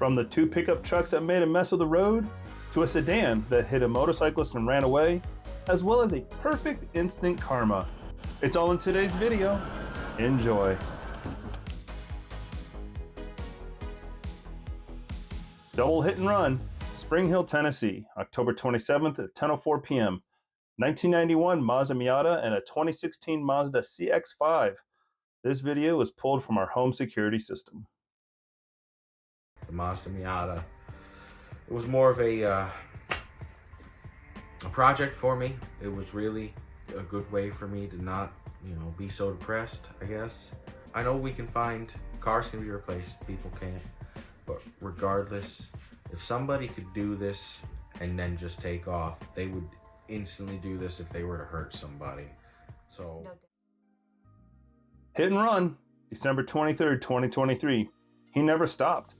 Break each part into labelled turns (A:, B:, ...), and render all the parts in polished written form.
A: From the two pickup trucks that made a mess of the road, to a sedan that hit a motorcyclist and ran away, as well as a perfect instant karma. It's all in today's video. Enjoy. Double hit and run, Spring Hill, Tennessee, October 27th at 10:04 p.m. 1991 Mazda Miata and a 2016 Mazda CX-5. This video was pulled from our home security system.
B: The Mazda Miata. It was more of a project for me. It was really a good way for me to not, be so depressed, I guess. I know we can find, cars can be replaced, people can't. But regardless, if somebody could do this and then just take off, they would instantly do this if they were to hurt somebody. So,
A: hit and run, December 23rd, 2023. He never stopped.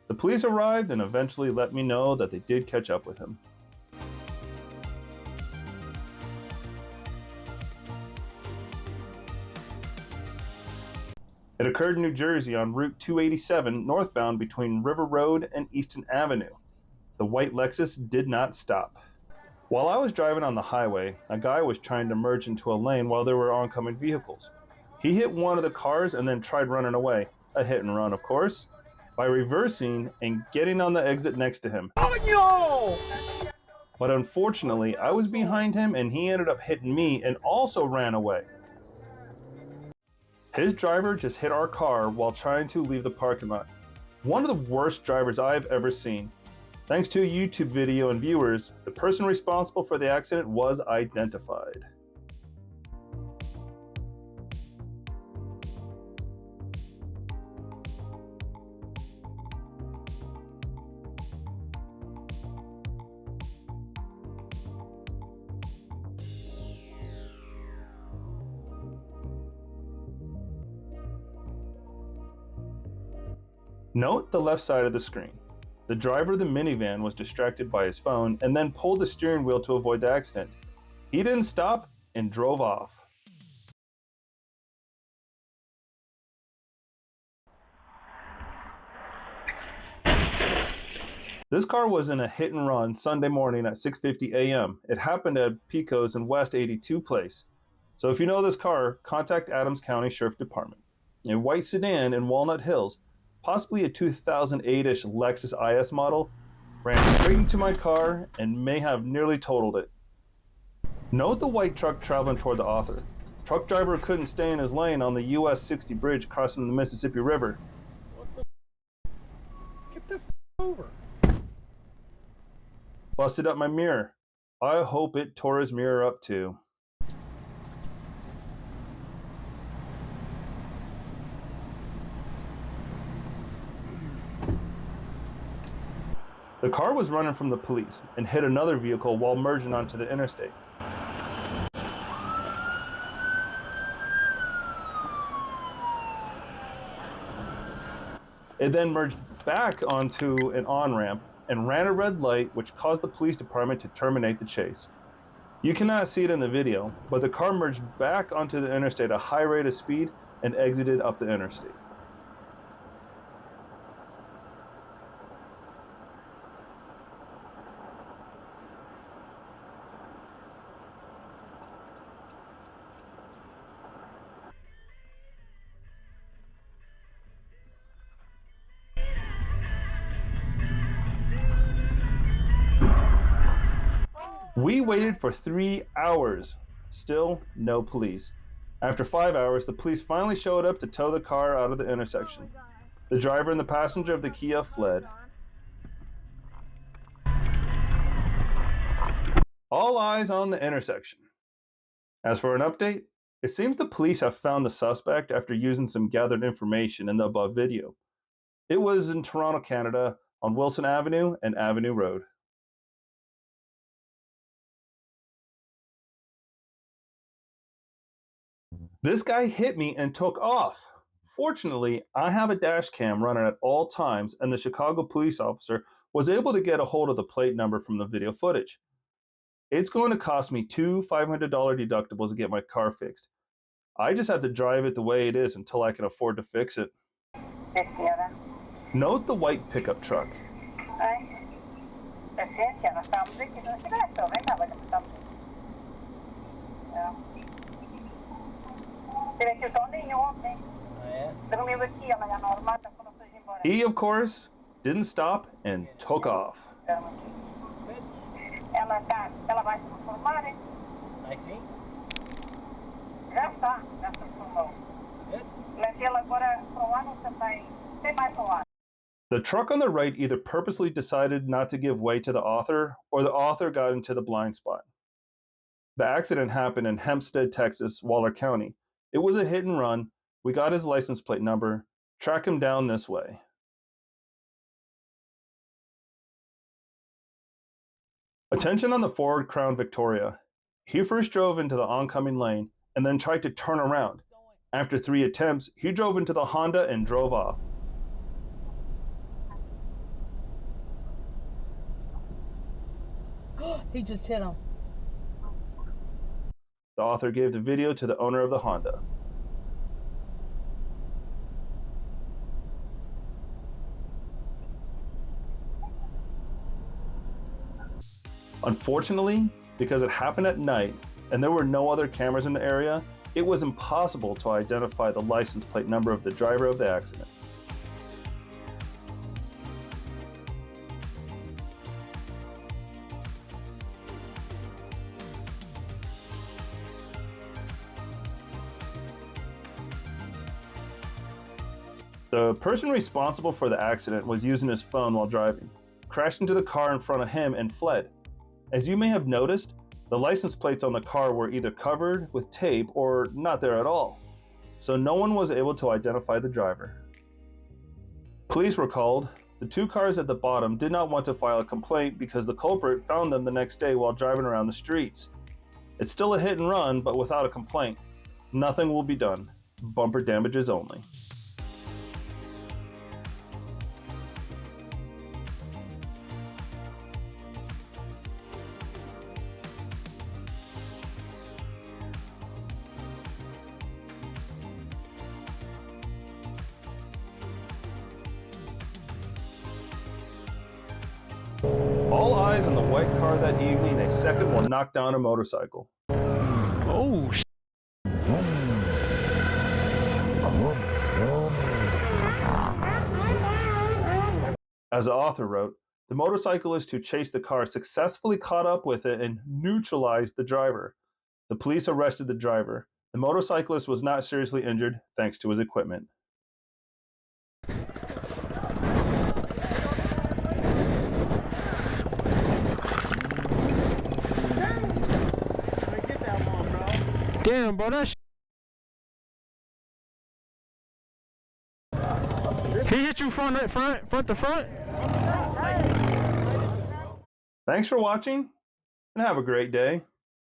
A: The police arrived and eventually let me know that they did catch up with him. It occurred in New Jersey on Route 287 northbound between River Road and Easton Avenue. The white Lexus did not stop. While I was driving on the highway, a guy was trying to merge into a lane while there were oncoming vehicles. He hit one of the cars and then tried running away. A hit and run, of course, by reversing and getting on the exit next to him. Oh no! But unfortunately, I was behind him and he ended up hitting me and also ran away. His driver just hit our car while trying to leave the parking lot. One of the worst drivers I've ever seen. Thanks to a YouTube video and viewers, the person responsible for the accident was identified. Note the left side of the screen. The driver of the minivan was distracted by his phone and then pulled the steering wheel to avoid the accident. He didn't stop and drove off. This car was in a hit and run Sunday morning at 6:50 a.m. It happened at Pico's in West 82 Place. So if you know this car, contact Adams County Sheriff Department. A white sedan in Walnut Hills, possibly a 2008-ish Lexus IS model, ran straight into my car and may have nearly totaled it. Note the white truck traveling toward the author. Truck driver couldn't stay in his lane on the US 60 bridge crossing the Mississippi River.
C: What the Get the over.
A: Busted up my mirror. I hope it tore his mirror up too. The car was running from the police and hit another vehicle while merging onto the interstate. It then merged back onto an on-ramp and ran a red light, which caused the police department to terminate the chase. You cannot see it in the video, but the car merged back onto the interstate at a high rate of speed and exited up the interstate. We waited for 3 hours. Still no police. After 5 hours, the police finally showed up to tow the car out of the intersection. The driver and the passenger of the Kia fled. All eyes on the intersection. As for an update, it seems the police have found the suspect after using some gathered information in the above video. It was in Toronto, Canada, on Wilson Avenue and Avenue Road. This guy hit me and took off. Fortunately, I have a dash cam running at all times, and the Chicago police officer was able to get a hold of the plate number from the video footage. It's going to cost me two $500 deductibles to get my car fixed. I just have to drive it the way it is until I can afford to fix it. Note the white pickup truck. He, of course, didn't stop and took off.
D: Aí sim.
E: Já se formou. Mas ele agora para o ano também tem mais para o ano.
A: The truck on the right either purposely decided not to give way to the author, or the author got into the blind spot. The accident happened in Hempstead, Texas, Waller County. It was a hit and run. We got his license plate number. Track him down this way. Attention on the Ford Crown Victoria. He first drove into the oncoming lane and then tried to turn around. After 3 attempts, he drove into the Honda and drove off.
D: He just hit him.
A: The author gave the video to the owner of the Honda. Unfortunately, because it happened at night and there were no other cameras in the area, it was impossible to identify the license plate number of the driver of the accident. The person responsible for the accident was using his phone while driving, crashed into the car in front of him and fled. As you may have noticed, the license plates on the car were either covered with tape or not there at all, so no one was able to identify the driver. Police were called. The 2 cars at the bottom did not want to file a complaint because the culprit found them the next day while driving around the streets. It's still a hit and run, but without a complaint. Nothing will be done. Bumper damages only. All eyes on the white car that evening. A second will knock down a motorcycle.
F: Oh,
A: As the author wrote, the motorcyclist who chased the car successfully caught up with it and neutralized the driver. The police arrested the driver. The motorcyclist was not seriously injured thanks to his equipment.
F: damn, bro, that he hit you front to front?
A: Thanks for watching, and have a great day.